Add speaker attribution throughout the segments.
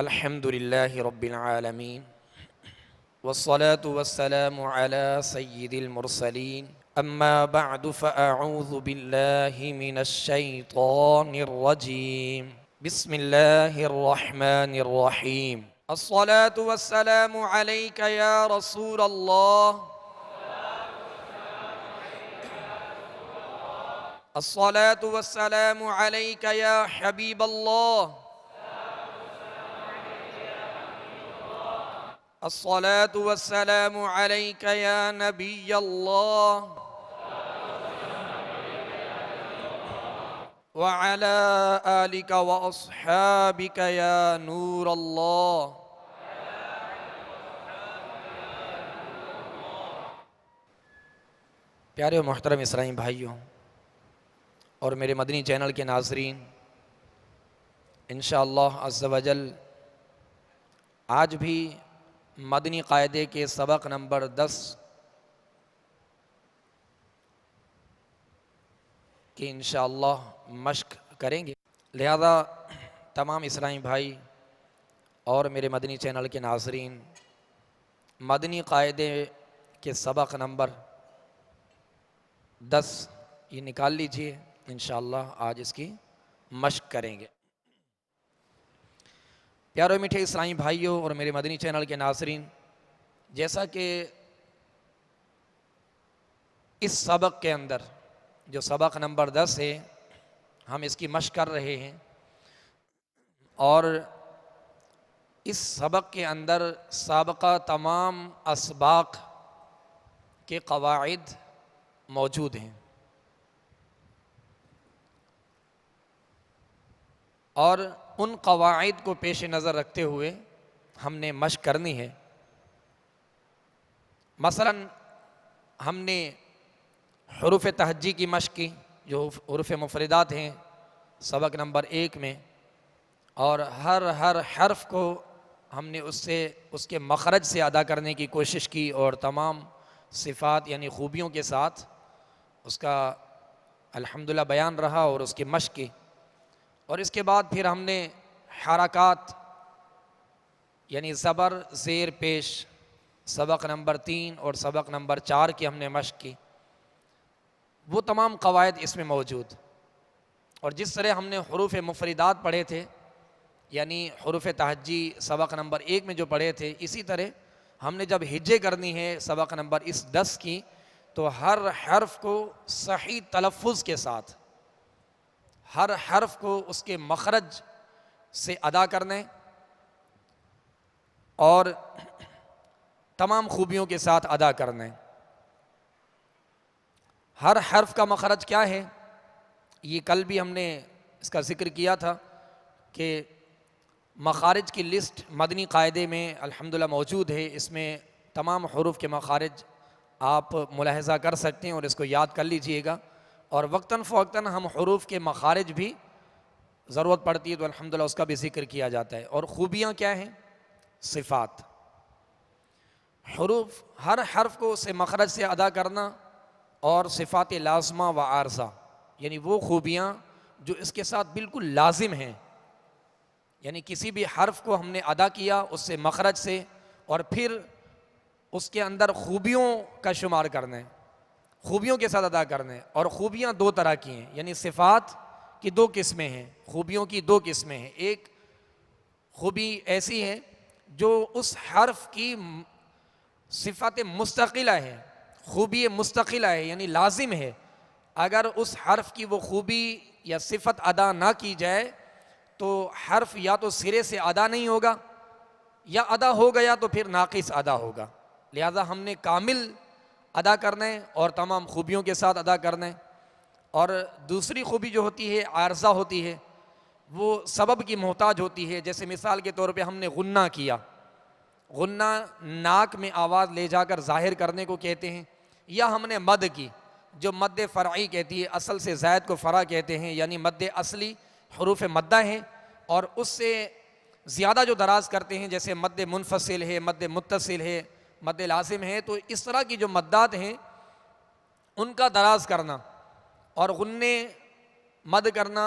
Speaker 1: الحمد للہ رب العالمین والصلاة والسلام على سید المرسلین اما بعد فاعوذ باللہ من الشیطان الرجیم بسم اللہ الرحمن الرحیم الصلاة والسلام علیک یا رسول اللہ الصلاة والسلام علیک یا حبیب اللہ الصلاة والسلام عليك يا نبي الله وعلى آلك وأصحابك يا نور الله. پیارے و محترم اسرائیل بھائیوں اور میرے مدنی چینل کے ناظرین، انشاءاللہ عز و جل آج بھی مدنی قاعدے کے سبق نمبر 10 کی انشاءاللہ مشق کریں گے. لہذا تمام اسلامی بھائی اور میرے مدنی چینل کے ناظرین، مدنی قاعدے کے سبق نمبر 10 یہ نکال لیجئے، انشاءاللہ آج اس کی مشق کریں گے. پیارے میٹھے اسلامی بھائیوں اور میرے مدنی چینل کے ناظرین، جیسا کہ اس سبق کے اندر جو سبق نمبر 10 ہے ہم اس کی مشق کر رہے ہیں، اور اس سبق کے اندر سابقہ تمام اسباق کے قواعد موجود ہیں، اور ان قواعد کو پیش نظر رکھتے ہوئے ہم نے مشق کرنی ہے. مثلا ہم نے حروف تہجی کی مشق کی جو حروف مفردات ہیں سبق نمبر 1 میں، اور ہر حرف کو ہم نے اس کے مخرج سے ادا کرنے کی کوشش کی، اور تمام صفات یعنی خوبیوں کے ساتھ اس کا الحمدللہ بیان رہا اور اس کی مشق کی. اور اس کے بعد پھر ہم نے حرکات یعنی زبر زیر پیش سبق نمبر 3 اور سبق نمبر 4 کی ہم نے مشق کی. وہ تمام قواعد اس میں موجود، اور جس طرح ہم نے حروف مفردات پڑھے تھے یعنی حروف تہجی سبق نمبر 1 میں جو پڑھے تھے، اسی طرح ہم نے جب ہجے کرنی ہے سبق نمبر اس 10 کی، تو ہر حرف کو صحیح تلفظ کے ساتھ ہر حرف کو اس کے مخرج سے ادا کرنے اور تمام خوبیوں کے ساتھ ادا کرنے. ہر حرف کا مخرج کیا ہے، یہ کل بھی ہم نے اس کا ذکر کیا تھا کہ مخارج کی لسٹ مدنی قاعدے میں الحمدللہ موجود ہے. اس میں تمام حروف کے مخارج آپ ملاحظہ کر سکتے ہیں اور اس کو یاد کر لیجئے گا. اور وقتاً فوقتاً ہم حروف کے مخارج بھی ضرورت پڑتی ہے تو الحمدللہ اس کا بھی ذکر کیا جاتا ہے. اور خوبیاں کیا ہیں؟ صفات. حروف ہر حرف کو اس سے مخرج سے ادا کرنا، اور صفات لازمہ و عارضہ یعنی وہ خوبیاں جو اس کے ساتھ بالکل لازم ہیں، یعنی کسی بھی حرف کو ہم نے ادا کیا اس سے مخرج سے، اور پھر اس کے اندر خوبیوں کا شمار کرنا، خوبیوں کے ساتھ ادا کرنے. اور خوبیاں 2 طرح کی ہیں، یعنی صفات کی 2 قسمیں ہیں، خوبیوں کی 2 قسمیں ہیں. ایک خوبی ایسی ہے جو اس حرف کی صفت مستقلہ ہے، خوبی مستقلہ ہے یعنی لازم ہے. اگر اس حرف کی وہ خوبی یا صفت ادا نہ کی جائے تو حرف یا تو سرے سے ادا نہیں ہوگا، یا ادا ہو گیا تو پھر ناقص ادا ہوگا. لہذا ہم نے کامل ادا کرنا ہے اور تمام خوبیوں کے ساتھ ادا کرنا ہے. اور دوسری خوبی جو ہوتی ہے عارضہ ہوتی ہے، وہ سبب کی محتاج ہوتی ہے. جیسے مثال کے طور پہ ہم نے غنہ کیا، غنہ ناک میں آواز لے جا کر ظاہر کرنے کو کہتے ہیں. یا ہم نے مد کی جو مد فرعی کہتی ہے، اصل سے زائد کو فرع کہتے ہیں، یعنی مد اصلی حروف مدہ ہیں، اور اس سے زیادہ جو دراز کرتے ہیں جیسے مد منفصل ہے، مد متصل ہے، مد لازم ہے. تو اس طرح کی جو مدات ہیں ان کا دراز کرنا اور غنّے مد کرنا،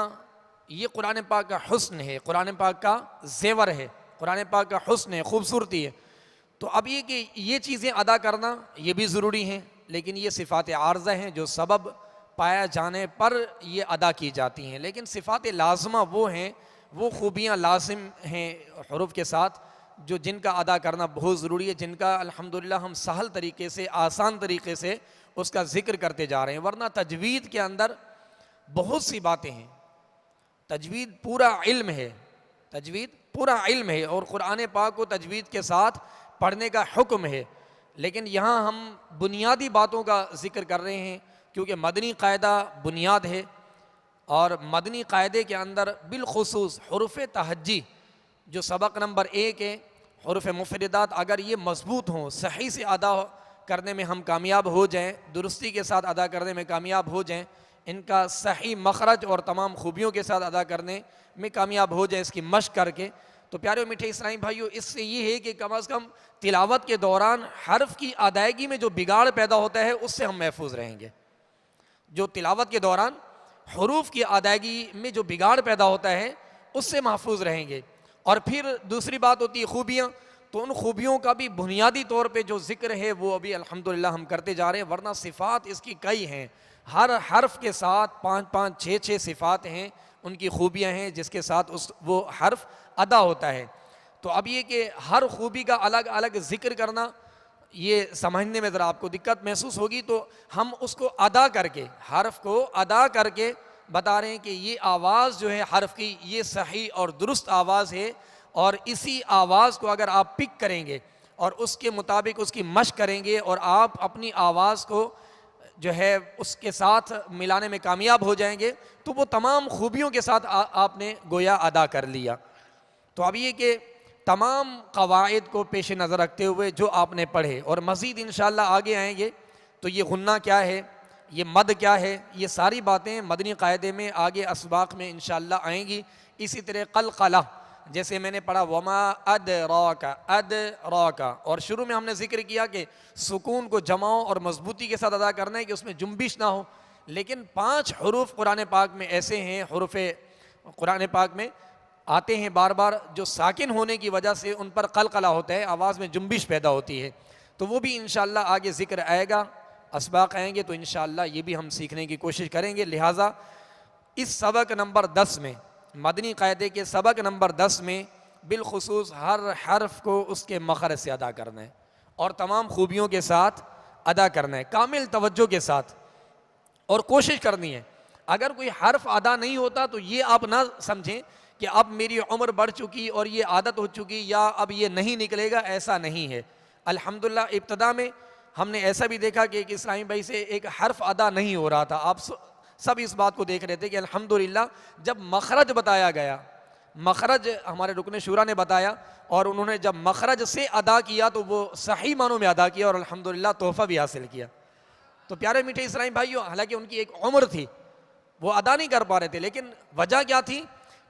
Speaker 1: یہ قرآن پاک کا حسن ہے، قرآن پاک کا زیور ہے. قرآن پاک کا حسن ہے، خوبصورتی ہے. تو اب یہ کہ یہ چیزیں ادا کرنا یہ بھی ضروری ہیں، لیکن یہ صفات عارضہ ہیں جو سبب پایا جانے پر یہ ادا کی جاتی ہیں. لیکن صفات لازمہ وہ ہیں، وہ خوبیاں لازم ہیں حروف کے ساتھ جو جن کا ادا کرنا بہت ضروری ہے، جن کا الحمدللہ ہم سہل طریقے سے، آسان طریقے سے اس کا ذکر کرتے جا رہے ہیں. ورنہ تجوید کے اندر بہت سی باتیں ہیں. تجوید پورا علم ہے، تجوید پورا علم ہے، اور قرآن پاک کو تجوید کے ساتھ پڑھنے کا حکم ہے. لیکن یہاں ہم بنیادی باتوں کا ذکر کر رہے ہیں کیونکہ مدنی قاعدہ بنیاد ہے، اور مدنی قاعدے کے اندر بالخصوص حروف تہجی جو سبق نمبر 1 ہے، حروف مفردات اگر یہ مضبوط ہوں، صحیح سے ادا کرنے میں ہم کامیاب ہو جائیں، درستی کے ساتھ ادا کرنے میں کامیاب ہو جائیں، ان کا صحیح مخرج اور تمام خوبیوں کے ساتھ ادا کرنے میں کامیاب ہو جائیں اس کی مشق کر کے، تو پیارے و میٹھے اسلامی بھائیوں، اس سے یہ ہے کہ کم از کم تلاوت کے دوران حرف کی ادائیگی میں جو بگاڑ پیدا ہوتا ہے اس سے ہم محفوظ رہیں گے. جو تلاوت کے دوران حروف کی ادائیگی میں جو بگاڑ پیدا ہوتا ہے اس سے محفوظ رہیں گے. اور پھر دوسری بات ہوتی ہے خوبیاں، تو ان خوبیوں کا بھی بنیادی طور پہ جو ذکر ہے وہ ابھی الحمدللہ ہم کرتے جا رہے ہیں. ورنہ صفات اس کی کئی ہیں، ہر حرف کے ساتھ 5 6 صفات ہیں، ان کی خوبیاں ہیں جس کے ساتھ وہ حرف ادا ہوتا ہے. تو اب یہ کہ ہر خوبی کا الگ الگ ذکر کرنا، یہ سمجھنے میں ذرا آپ کو دقت محسوس ہوگی، تو ہم اس کو ادا کر کے، حرف کو ادا کر کے بتا رہے ہیں کہ یہ آواز جو ہے حرف کی، یہ صحیح اور درست آواز ہے، اور اسی آواز کو اگر آپ پک کریں گے اور اس کے مطابق اس کی مشق کریں گے اور آپ اپنی آواز کو جو ہے اس کے ساتھ ملانے میں کامیاب ہو جائیں گے، تو وہ تمام خوبیوں کے ساتھ آپ نے گویا ادا کر لیا. تو اب یہ کہ تمام قواعد کو پیش نظر رکھتے ہوئے جو آپ نے پڑھے، اور مزید انشاءاللہ آگے آئیں گے تو یہ غنہ کیا ہے، یہ مد کیا ہے، یہ ساری باتیں مدنی قاعدے میں آگے اسباق میں انشاءاللہ آئیں گی. اسی طرح قلقلہ، جیسے میں نے پڑھا وما ادراک، اور شروع میں ہم نے ذکر کیا کہ سکون کو جماؤ اور مضبوطی کے ساتھ ادا کرنا ہے کہ اس میں جنبش نہ ہو. لیکن 5 حروف قرآن پاک میں ایسے ہیں، حروف قرآن پاک میں آتے ہیں بار بار جو ساکن ہونے کی وجہ سے ان پر قلقلہ ہوتا ہے، آواز میں جنبش پیدا ہوتی ہے. تو وہ بھی انشاءاللہ آگے ذکر آئے گا، اسباق آئیں گے تو انشاءاللہ یہ بھی ہم سیکھنے کی کوشش کریں گے. لہٰذا اس سبق نمبر 10 میں، مدنی قاعدے کے سبق نمبر 10 میں بالخصوص ہر حرف کو اس کے مخرج سے ادا کرنا ہے اور تمام خوبیوں کے ساتھ ادا کرنا ہے، کامل توجہ کے ساتھ، اور کوشش کرنی ہے. اگر کوئی حرف ادا نہیں ہوتا تو یہ آپ نہ سمجھیں کہ اب میری عمر بڑھ چکی اور یہ عادت ہو چکی یا اب یہ نہیں نکلے گا، ایسا نہیں ہے. الحمدللہ ابتدا میں ہم نے ایسا بھی دیکھا کہ ایک اسلامی بھائی سے ایک حرف ادا نہیں ہو رہا تھا. آپ سب اس بات کو دیکھ رہے تھے کہ الحمدللہ جب مخرج بتایا گیا، مخرج ہمارے رکن شورا نے بتایا، اور انہوں نے جب مخرج سے ادا کیا تو وہ صحیح معنوں میں ادا کیا اور الحمدللہ تحفہ بھی حاصل کیا. تو پیارے میٹھے اسلامی بھائیوں، حالانکہ ان کی ایک عمر تھی، وہ ادا نہیں کر پا رہے تھے، لیکن وجہ کیا تھی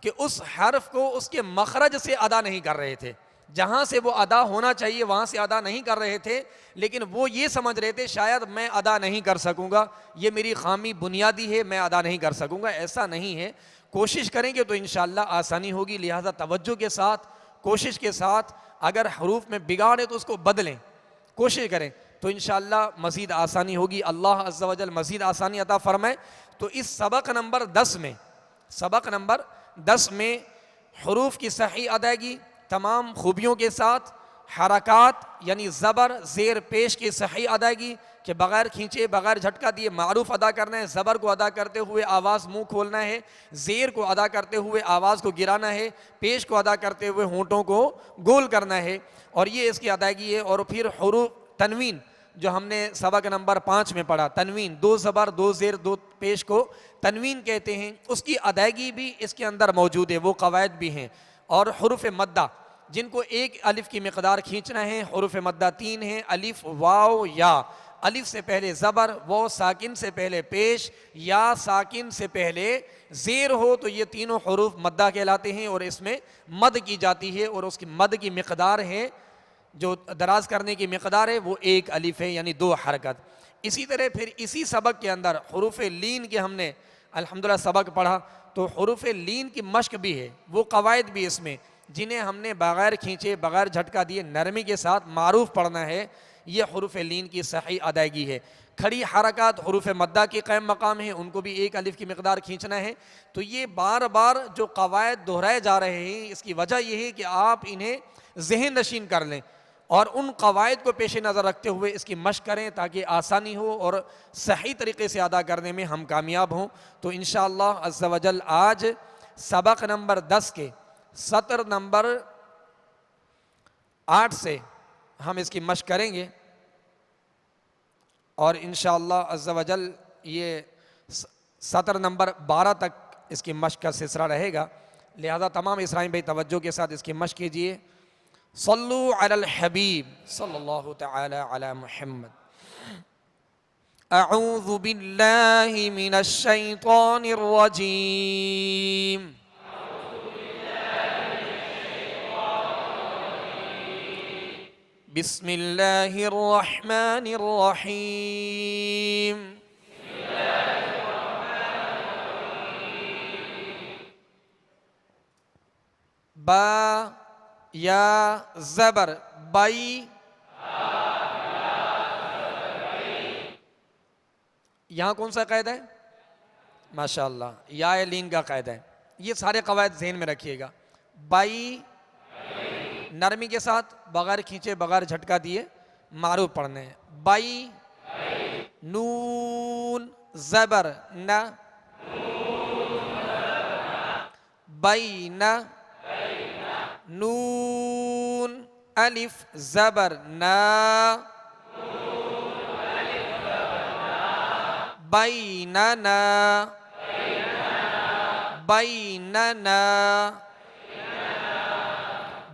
Speaker 1: کہ اس حرف کو اس کے مخرج سے ادا نہیں کر رہے تھے. جہاں سے وہ ادا ہونا چاہیے وہاں سے ادا نہیں کر رہے تھے، لیکن وہ یہ سمجھ رہے تھے شاید میں ادا نہیں کر سکوں گا، یہ میری خامی بنیادی ہے، میں ادا نہیں کر سکوں گا. ایسا نہیں ہے، کوشش کریں گے تو انشاءاللہ آسانی ہوگی. لہٰذا توجہ کے ساتھ، کوشش کے ساتھ، اگر حروف میں بگاڑ ہے تو اس کو بدلیں، کوشش کریں تو انشاءاللہ مزید آسانی ہوگی. اللہ عز و جل مزید آسانی عطا فرمائے. تو اس سبق نمبر 10 میں، سبق نمبر 10 میں حروف کی صحیح ادائیگی تمام خوبیوں کے ساتھ، حرکات یعنی زبر زیر پیش کی صحیح ادائیگی کہ بغیر کھینچے بغیر جھٹکا دیے معروف ادا کرنا ہے، زبر کو ادا کرتے ہوئے آواز منہ کھولنا ہے، زیر کو ادا کرتے ہوئے آواز کو گرانا ہے، پیش کو ادا کرتے ہوئے ہونٹوں کو گول کرنا ہے، اور یہ اس کی ادائیگی ہے. اور پھر حروف تنوین جو ہم نے سبق نمبر 5 میں پڑھا، تنوین 2 زبر 2 زیر 2 پیش کو تنوین کہتے ہیں، اس کی ادائیگی بھی اس کے اندر موجود ہے، وہ قواعد بھی ہیں. اور حروف مدہ جن کو ایک الف کی مقدار کھینچنا ہے، حروف مدہ 3 ہیں، الف واو یا. الف سے پہلے زبر، واو ساکن سے پہلے پیش، یا ساکن سے پہلے زیر ہو تو یہ تینوں حروف مدہ کہلاتے ہیں، اور اس میں مد کی جاتی ہے، اور اس کی مد کی مقدار ہے، جو دراز کرنے کی مقدار ہے وہ 1 الف ہے، یعنی 2 حرکت. اسی طرح پھر اسی سبق کے اندر حروف لین کے ہم نے الحمدللہ سبق پڑھا، تو حروف لین کی مشق بھی ہے، وہ قواعد بھی اس میں، جنہیں ہم نے بغیر کھینچے بغیر جھٹکا دیے نرمی کے ساتھ معروف پڑھنا ہے، یہ حروف لین کی صحیح ادائیگی ہے۔ کھڑی حرکات حروف مدہ کے قائم مقام ہیں، ان کو بھی ایک الف کی مقدار کھینچنا ہے۔ تو یہ بار بار جو قواعد دہرائے جا رہے ہیں، اس کی وجہ یہ ہے کہ آپ انہیں ذہن نشین کر لیں اور ان قواعد کو پیش نظر رکھتے ہوئے اس کی مشق کریں تاکہ آسانی ہو اور صحیح طریقے سے ادا کرنے میں ہم کامیاب ہوں۔ تو انشاءاللہ عز و جل آج سبق نمبر 10 کے سطر نمبر 8 سے ہم اس کی مشق کریں گے، اور انشاءاللہ عز و جل یہ سطر نمبر 12 تک اس کی مشق کا سلسلہ رہے گا، لہذا تمام اسرائیل بھائی توجہ کے ساتھ اس کی مشق کیجئے۔ صلو علی الحبیب صلی اللہ تعالی علی محمد۔ اعوذ باللہ من الشیطان الرجیم۔ بسم اللہ الرحمن الرحیم۔ با یا زبر بائی، یہاں کون سا قید ہے؟ ماشاءاللہ یا لین کا قید ہے۔ یہ سارے قواعد ذہن میں رکھیے گا۔ بائی نرمی کے ساتھ بغیر کھینچے بغیر جھٹکا دیے معروف پڑھنے ہیں۔ بائی نون زبر نہ، بین نون الف زبر نا، بیننا بیننا۔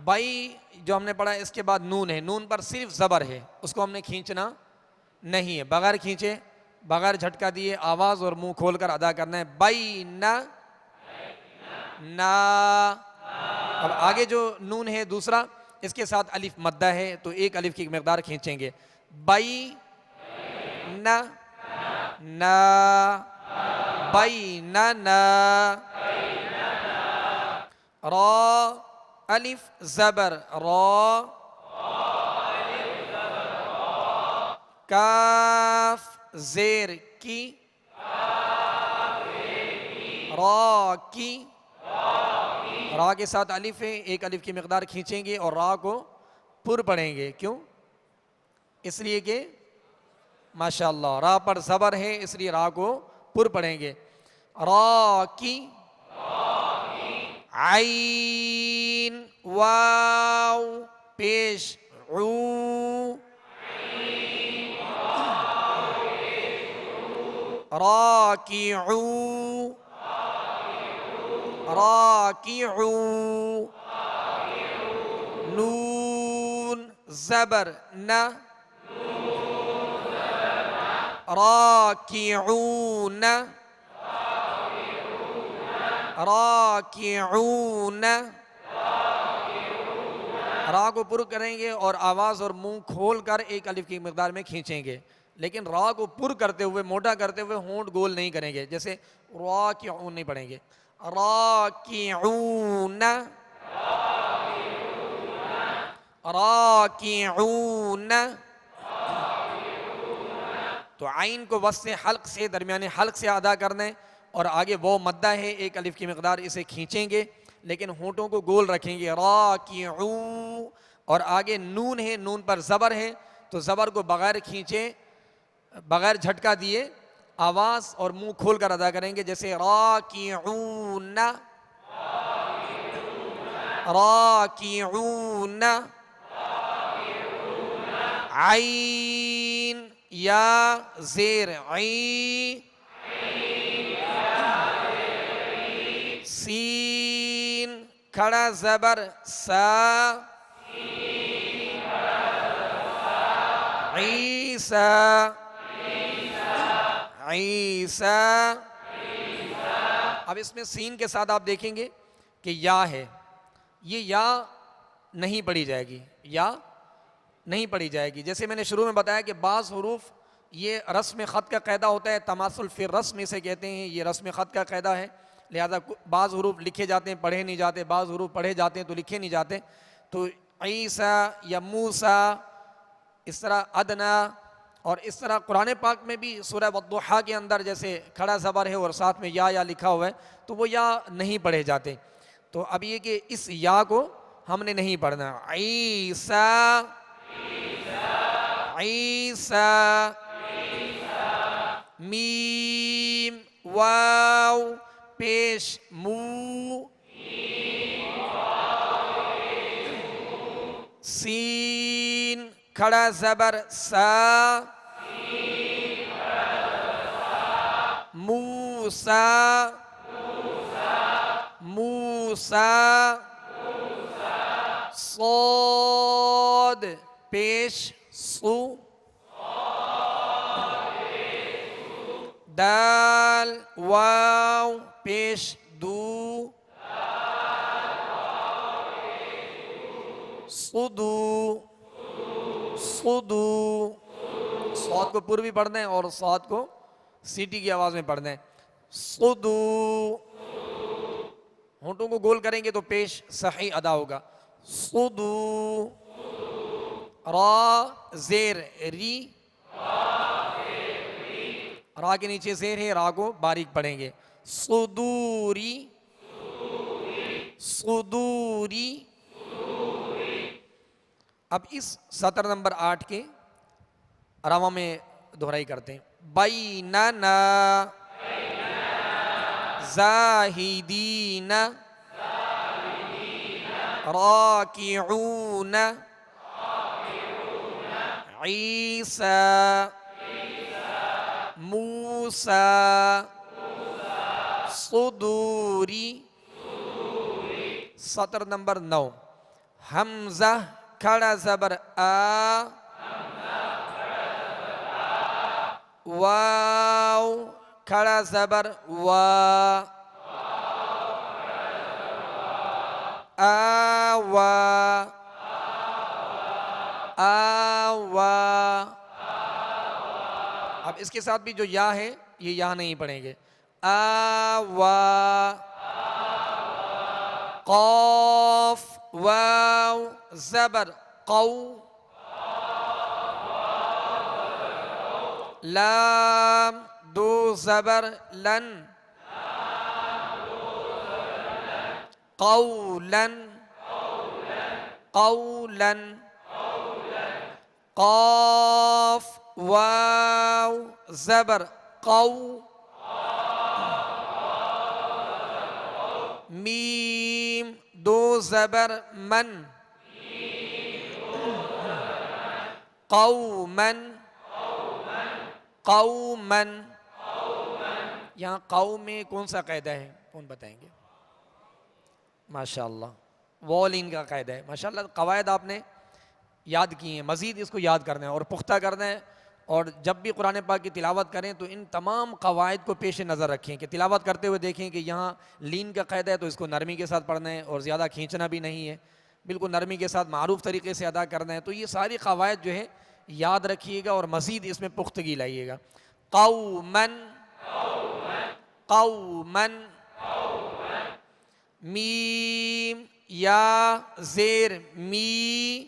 Speaker 1: بائی جو ہم نے پڑھا اس کے بعد نون ہے، نون پر صرف زبر ہے، اس کو ہم نے کھینچنا نہیں ہے، بغیر کھینچے بغیر جھٹکا دیے آواز اور منہ کھول کر ادا کرنا ہے۔ بینا نا۔ اب آگے جو نون ہے دوسرا، اس کے ساتھ الف مدہ ہے تو ایک الف کی مقدار کھینچیں گے۔ بائی نا نا، بینا نا۔ را الف زبر را، کاف زیر کی، را کی، را کے ساتھ الف ہے، ایک الف کی مقدار کھینچیں گے اور را کو پر پڑھیں گے۔ کیوں؟ اس لیے کہ ماشاءاللہ را پر زبر ہے، اس لیے را کو پر پڑھیں گے۔ را کی، عین واو پیش عو، راکعو راکعو، نون زبر نہ، راکعون راکعون۔ را کو پر کریں گے اور آواز اور منہ کھول کر ایک الف کی مقدار میں کھینچیں گے، لیکن را کو پر کرتے ہوئے موٹا کرتے ہوئے ہونٹ گول نہیں کریں گے، جیسے راکعون نہیں پڑھیں گے۔ راکعون راکعون۔ تو عین کو وسط حلق سے درمیانے حلق سے ادا کرنا ہے، اور آگے وہ مدہ ہے ایک الف کی مقدار، اسے کھینچیں گے لیکن ہونٹوں کو گول رکھیں گے۔ راکعو، اور آگے نون ہے، نون پر زبر ہے تو زبر کو بغیر کھینچے بغیر جھٹکا دیے آواز اور منہ کھول کر ادا کریں گے، جیسے راکعون راکعون۔ عین یا زیر عی، سین کھڑا زبر سا، عیسیٰ عیسیٰ۔ اب اس میں سین کے ساتھ آپ دیکھیں گے کہ یا ہے، یہ یا نہیں پڑھی جائے گی، یا نہیں پڑھی جائے گی۔ جیسے میں نے شروع میں بتایا کہ بعض حروف یہ رسم خط کا قاعدہ ہوتا ہے، تماثل فی الرسم اسے کہتے ہیں، یہ رسم خط کا قاعدہ ہے۔ لہذا بعض حروف لکھے جاتے ہیں پڑھے نہیں جاتے، بعض حروف پڑھے جاتے ہیں تو لکھے نہیں جاتے. تو عیسیٰ یا موسیٰ، اس طرح ادنا، اور اس طرح قرآن پاک میں بھی سورہ والضحیٰ کے اندر جیسے کھڑا زبر ہے اور ساتھ میں یا لکھا ہوا ہے تو وہ یا نہیں پڑھے جاتے. تو اب یہ کہ اس یا کو ہم نے نہیں پڑھنا. عیسیٰ، عیسیٰ، میم واو پیش مو، سین کھڑا زبر سا، موسیٰ، موسیٰ، صاد پیش سو، دال واو پیش دو، صدو، صدو. صاد کو پر بھی پڑھنا ہے اور صاد کو سیٹی کی آواز میں پڑھنا ہے. صدو، ہونٹوں کو گول کریں گے تو پیش صحیح ادا ہوگا. صدو. را زیر ری، را کے نیچے زیر ہے، را کو باریک پڑھیں گے. صدوری، صدوری. اب اس سطر نمبر 8 کے رواں میں دہرائی کرتے ہیں. بیننا زاہدین راکعون عیسیٰ موسیٰ صدوری. سطر نمبر 9. حمزہ کھڑا زبر آ، واو کھڑا زبر وا، آوا، آوا. اب اس کے ساتھ بھی جو یا ہے یہ یا نہیں پڑھیں گے. آوا. قاف واو زبر قو، لام دو زبر لن، قولا، قولا. قاف واو زبر قو، میم دو زبر من، قوما، قوما. یہاں قوم میں کون سا قاعدہ ہے کون بتائیں گے؟ ماشاءاللہ والین کا قاعدہ ہے. ماشاءاللہ قواعد آپ نے یاد کی ہیں، مزید اس کو یاد کرنا ہے اور پختہ کرنا ہے. اور جب بھی قرآن پاک کی تلاوت کریں تو ان تمام قواعد کو پیش نظر رکھیں کہ تلاوت کرتے ہوئے دیکھیں کہ یہاں لین کا قاعدہ ہے تو اس کو نرمی کے ساتھ پڑھنا ہے اور زیادہ کھینچنا بھی نہیں ہے، بالکل نرمی کے ساتھ معروف طریقے سے ادا کرنا ہے. تو یہ ساری قواعد جو ہے یاد رکھیے گا اور مزید اس میں پختگی لائیے گا. قومن، قومن. میم یا زیر می،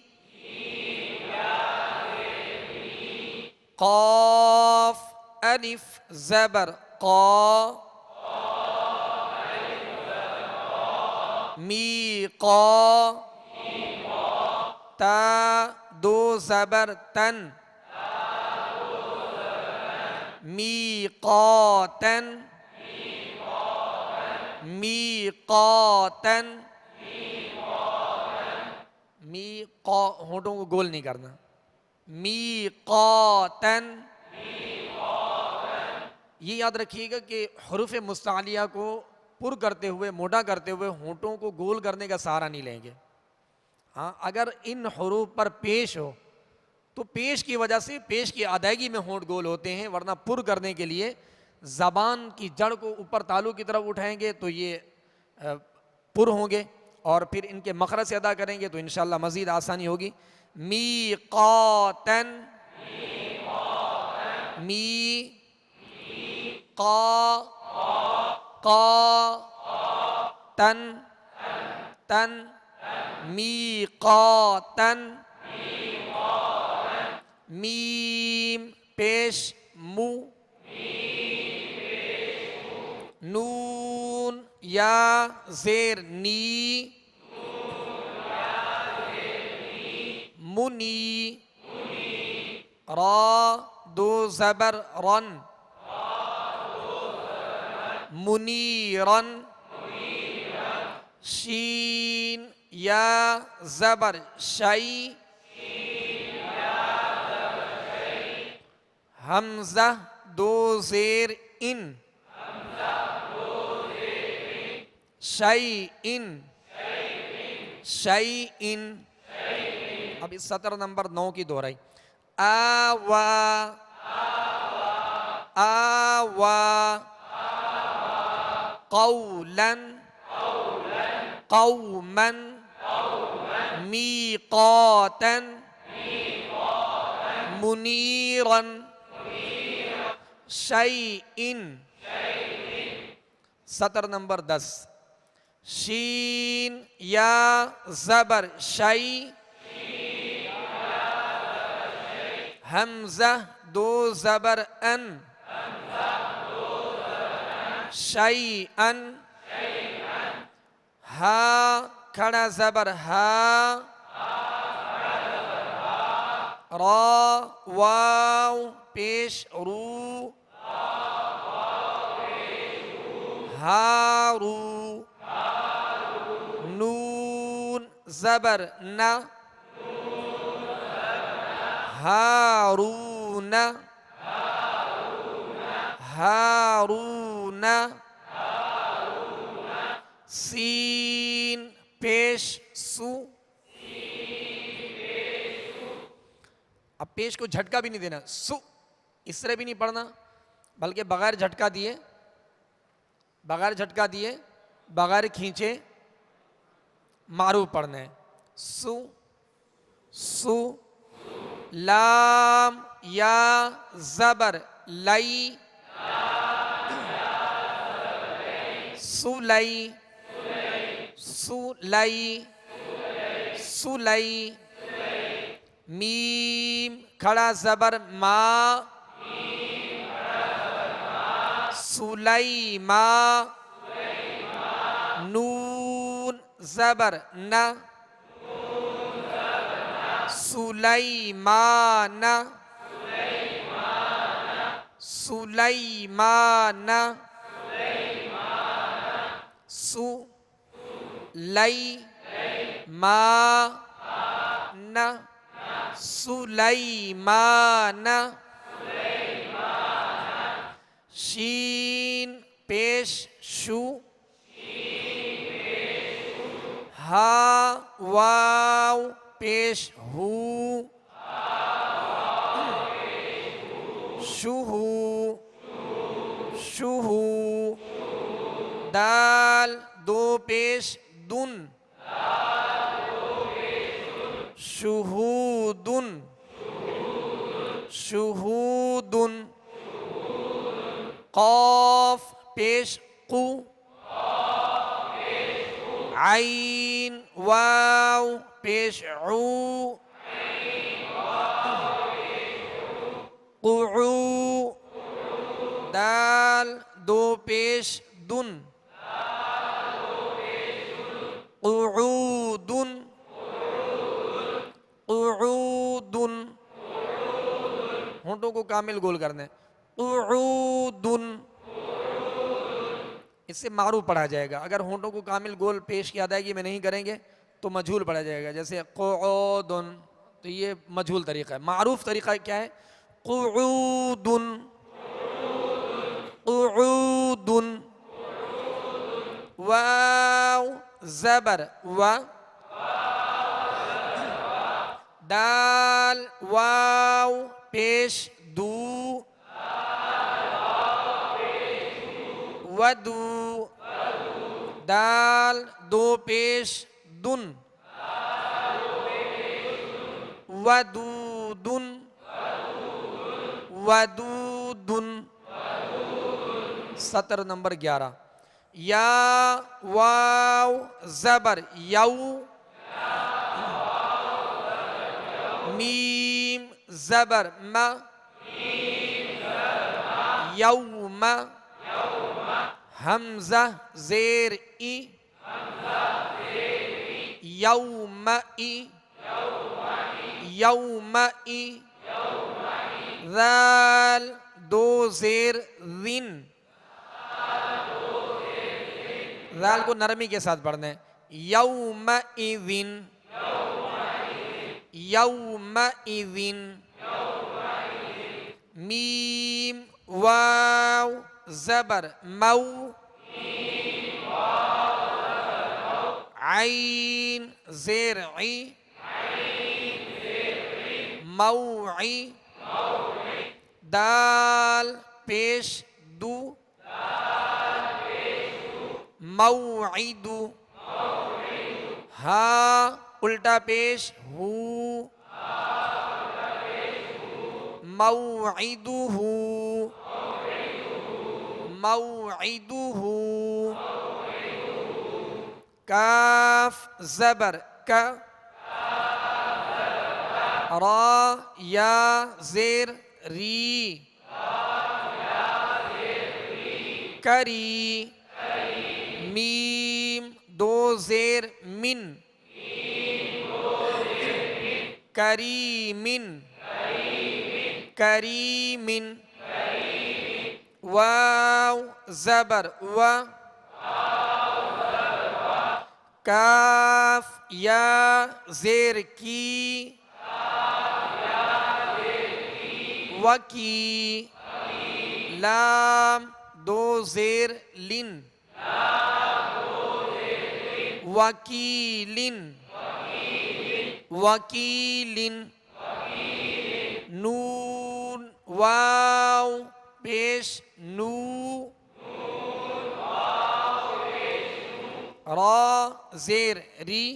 Speaker 1: قاف الف زبر قا، می قا، تا دو زبر تن، می قاتن، می قاتن. می قا ہونٹوں کو گول نہیں کرنا. می قاتن. یہ یاد رکھیے گا کہ حروف مستعلیہ کو پر کرتے ہوئے موٹا کرتے ہوئے ہونٹوں کو گول کرنے کا سہارا نہیں لیں گے. ہاں اگر ان حروف پر پیش ہو تو پیش کی وجہ سے پیش کی ادائیگی میں ہونٹ گول ہوتے ہیں، ورنہ پر کرنے کے لیے زبان کی جڑ کو اوپر تالو کی طرف اٹھائیں گے تو یہ پر ہوں گے اور پھر ان کے مخرج سے ادا کریں گے تو انشاءاللہ مزید آسانی ہوگی. میقاتن، می قا، قا تن تن میقاتن میم پیش مو نون یا زیر نی منی را دو زبر رن منیرن شین یا زبر شی حمزہ دو زیر ان شیئن شیئن. اب اس سطر نمبر 9 کی دہرائی. آوا آوا قولا قوما میقاتا منیرا شیئن. سطر نمبر 10. شین یا زبر شی حمزہ دو زبر ان شیئن ہا کھڑا زبر ہا را واو پیش رو ہارو نون زبر نا ہارون ہارون سین پیش سو. اب پیش کو جھٹکا بھی نہیں دینا سو اس طرح بھی نہیں پڑھنا بلکہ بغیر جھٹکا دیے بغیر کھینچے معروف پڑھنا ہے. سو سو لام یا زبر لئی سولی سولی سولی میم کھڑا زبر ما سلیما نون زبر نا سلیمان سلیمان سو لئی ما نا سلیمان شین پیش شو ہا واو پیش ہو شوہو شوہو دال دو پیش دن شہودن شہودن قاف پیش قو عین واو پیش عو قعو دال دو پیش دن قعودن قعودن ہونٹوں کو کامل گول کرنا ہے قعودن اس سے معروف پڑھا جائے گا. اگر ہونٹوں کو کامل گول پیش کی ادائیگی میں نہیں کریں گے تو مجھول پڑھا جائے گا. جیسے قعودن تو یہ مجھول طریقہ ہے. معروف طریقہ کیا ہے قعودن قعودن واو زبر و دال واو پیش دو ودو دال دو پیش دن ودودن ودودن. سطر نمبر 11. یا واو زبر یو، میم زبر ما، یوم، حمزہ زیر ای، یوم ای، یوم ای، ذال دو زیر ذن، ذال کو نرمی کے ساتھ پڑھنا ہے، یوم اذن، یوم اذن، میم واو زبر مو، عین زیر عی، موعی، دال پیش دو، موعد، ہا الٹا پیش ہو، موعدہ، موعدہ، کاف زبر کا، را یا زیر ری، کری، میم دو زیر من، کریمن، کریمن، واو زبر و، کاف یا زیر کی، وکی، لام دو زیر لن، وکیلن، وکیلن، نون واو پیش نو، را زیر ری،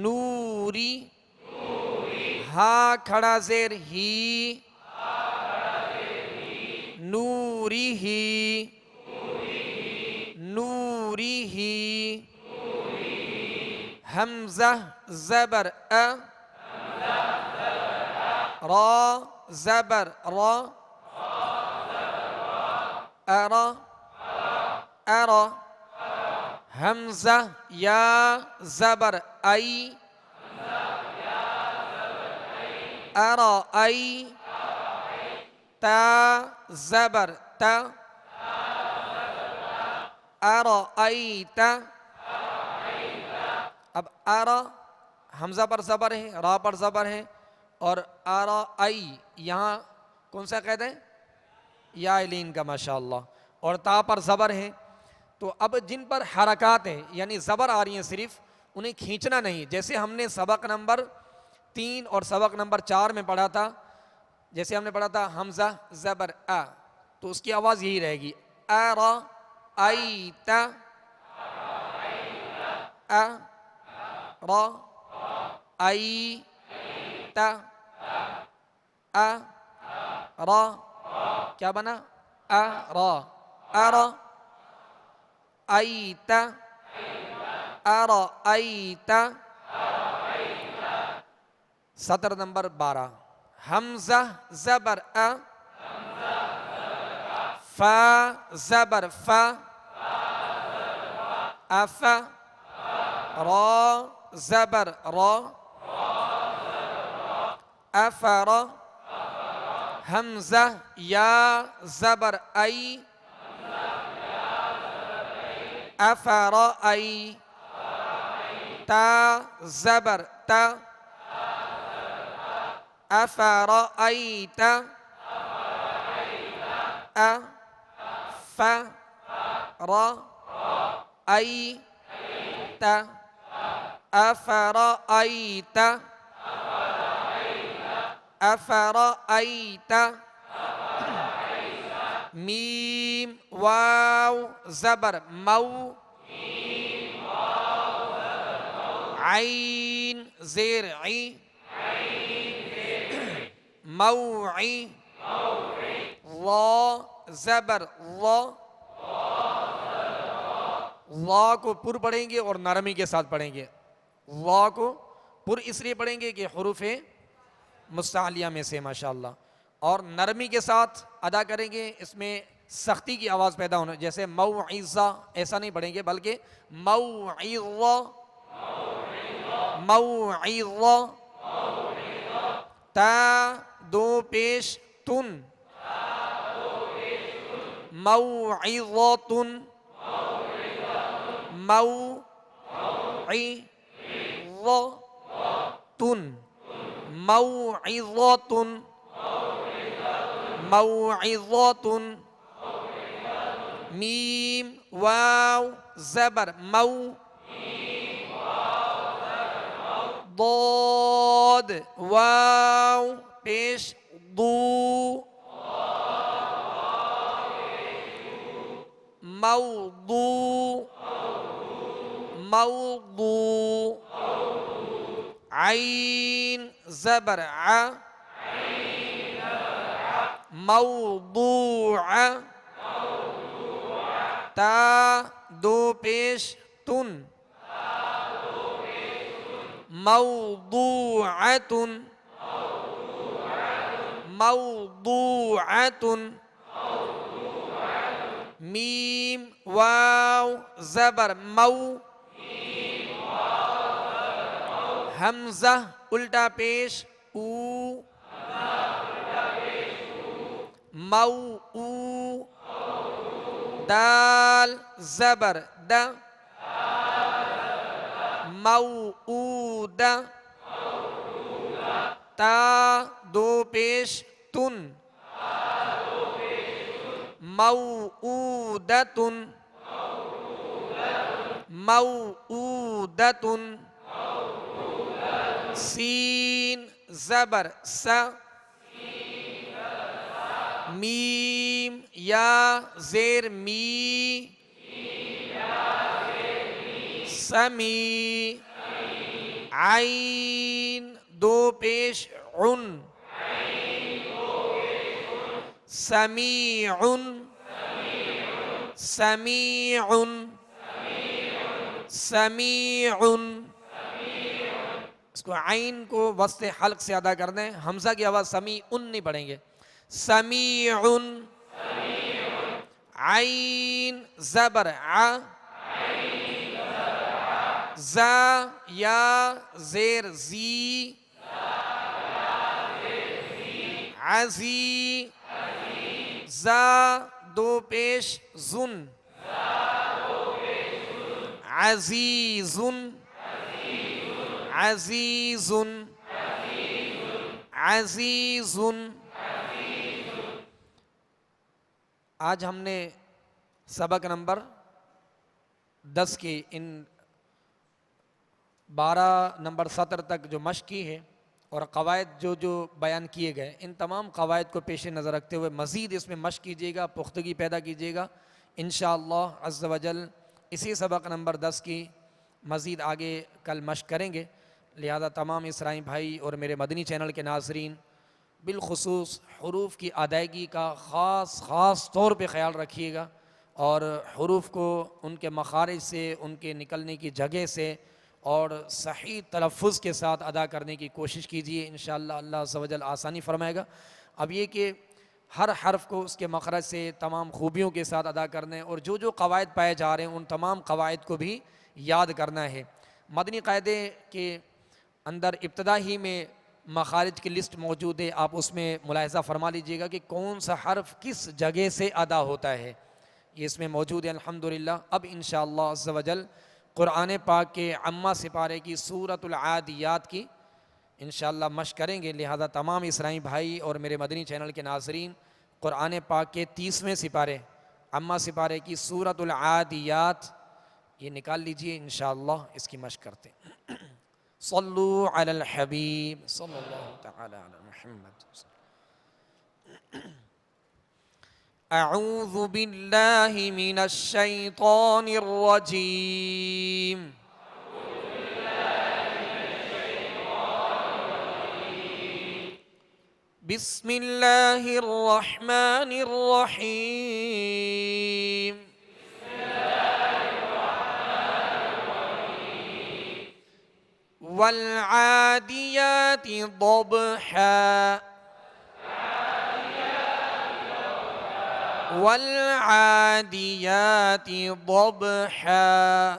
Speaker 1: نوری، ہا کھڑا زیر ہی، نوری ہی، نوری ہی، حمزہ زبر ا، را زبر را، ارا، ارا، حمزہ یا زبر ای، ارا ای، تا زبر تا، ارا ای تا، اب ارا حمزہ پر زبر ہے، را پر زبر ہے، اور ارا ای یہاں کون سا قید ہے؟ یا لین کا، ماشاءاللہ، اور تا پر زبر ہے. تو اب جن پر حرکات ہیں یعنی زبر آ رہی ہیں صرف، انہیں کھینچنا نہیں. جیسے ہم نے سبق نمبر 3 اور سبق نمبر 4 میں پڑھا تھا، جیسے ہم نے پڑھا تھا حمزہ زبر ا، تو اس کی آواز یہی رہے گی، ارا ایت، ا را ایت، ا را، کیا بنا؟ ارا، ارا ایت، ارا ایت. سطر نمبر 12، حمزہ زبر ا، فا زبر فا، اف، را زبر را، افر، حمزہ یا زبر ای، افر ای، تا زبر تا، افر ایت، ا، ف، را، ای، تا، افر ایت، افر ایت. میم واو زبر مو، عین زیر عی، موعی، لا زبر لا، وا کو پر پڑھیں گے اور نرمی کے ساتھ پڑھیں گے. وا کو پر اس لیے پڑھیں گے کہ حروف مستعلیہ میں سے ماشاءاللہ, اور نرمی کے ساتھ ادا کریں گے. اس میں سختی کی آواز پیدا ہونا, جیسے موعظہ ایسا نہیں پڑھیں گے بلکہ موعظہ موعظہ. تا دو پیش تن موعظۃ موعظۃ موعظۃ. میم واو زبر مو, ضاد واو پیش ضو موضوع موضوع. عین زبر ع موضوع. تا دو پیش تن موضوعۃ موضوعۃ. میم واو زبر مو, حمزہ الٹا پیش او مو او. دال زبر د موعود. تا دو پیش تن موعودۃ موعودۃ. سین زبر س میم یا زیر می سمی. عین دو پیش عن سمیع سمیع سمیع. اس کو عین کو وسط حلق سے ادا کر دیں. حمزہ کی آواز سمیع نہیں پڑھیں گے. سمیع. عین زبر ع زا یا زیر زی عزی. زا دو پیش زن عزیز عزیز عزیز. آج ہم نے سبق نمبر 10 کی ان 12 نمبر سطر تک جو مشق کی ہے اور قواعد جو بیان کیے گئے, ان تمام قواعد کو پیش نظر رکھتے ہوئے مزید اس میں مشق کیجیے گا, پختگی پیدا کیجیے گا انشاءاللہ عز و جل. اسی سبق نمبر 10 کی مزید آگے کل مشق کریں گے. لہذا تمام اسرائی بھائی اور میرے مدنی چینل کے ناظرین بالخصوص حروف کی ادائیگی کا خاص طور پہ خیال رکھیے گا, اور حروف کو ان کے مخارج سے, ان کے نکلنے کی جگہ سے اور صحیح تلفظ کے ساتھ ادا کرنے کی کوشش کیجیے. انشاءاللہ اللہ عز و جل آسانی فرمائے گا. اب یہ کہ ہر حرف کو اس کے مخرج سے تمام خوبیوں کے ساتھ ادا کرنا ہے, اور جو قواعد پائے جا رہے ہیں ان تمام قواعد کو بھی یاد کرنا ہے. مدنی قاعدے کے اندر ابتدا ہی میں مخارج کی لسٹ موجود ہے, آپ اس میں ملاحظہ فرما لیجئے گا کہ کون سا حرف کس جگہ سے ادا ہوتا ہے, یہ اس میں موجود ہے الحمدللہ. اب انشاءاللہ عز و جل قرآن پاک کے عامہ سپارے کی سورۃ العادیات کی انشاءاللہ مشق کریں گے. لہذا تمام اسرائی بھائی اور میرے مدنی چینل کے ناظرین قرآن پاک کے 30ویں سپارے عامہ سپارے کی سورۃ العادیات یہ نکال لیجئے, انشاءاللہ اس کی مشق کرتے ہیں. صلو علی الحبیب صلی اللہ تعالی علی محمد. اعوذ باللہ من الشیطان الرجیم. بسم اللہ الرحمن الرحیم. والعاديات ضبحا والعاديات ضبحا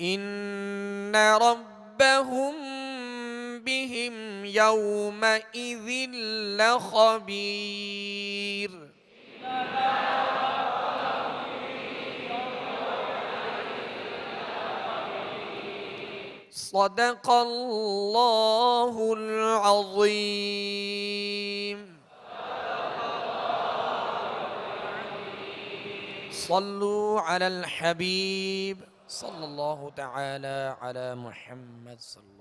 Speaker 1: إن ربهم بهم يومئذ لخبير. صدق الله العظيم. صلوا على الحبيب صلى الله تعالى على محمد صلى الله